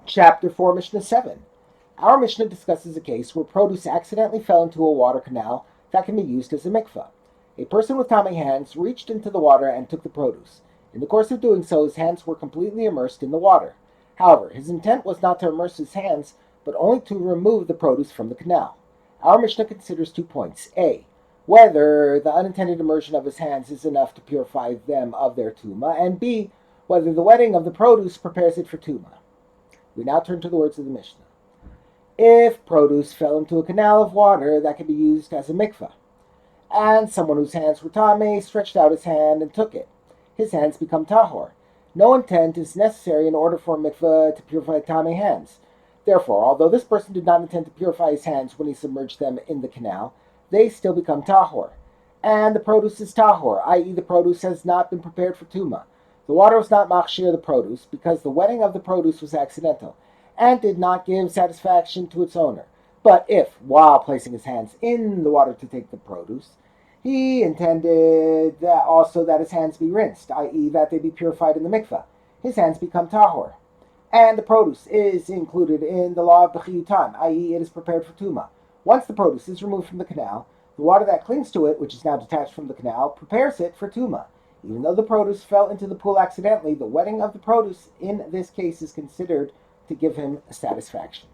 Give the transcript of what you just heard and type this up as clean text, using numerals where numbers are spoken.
Chapter 4, Mishnah 7. Our Mishnah discusses a case where produce accidentally fell into a water canal that can be used as a mikveh. A person with tame hands reached into the water and took the produce. In the course of doing so, his hands were completely immersed in the water. However, his intent was not to immerse his hands, but only to remove the produce from the canal. Our Mishnah considers 2 points. A. Whether the unintended immersion of his hands is enough to purify them of their tumah, and B. Whether the wetting of the produce prepares it for tumah. We now turn to the words of the Mishnah. If produce fell into a canal of water that can be used as a mikveh, and someone whose hands were tame stretched out his hand and took it, his hands become tahor. No intent is necessary in order for a mikveh to purify tame hands. Therefore, although this person did not intend to purify his hands when he submerged them in the canal, they still become tahor. And the produce is tahor, i.e. the produce has not been prepared for tumah. The water was not machshir the produce, because the wetting of the produce was accidental, and did not give satisfaction to its owner. But if, while placing his hands in the water to take the produce, he intended that also that his hands be rinsed, i.e. that they be purified in the mikveh, his hands become tahor. And the produce is included in the law of b'chiyutan, i.e. it is prepared for tumah. Once the produce is removed from the canal, the water that clings to it, which is now detached from the canal, prepares it for tumah. Even though the produce fell into the pool accidentally, the wetting of the produce in this case is considered to give him satisfaction.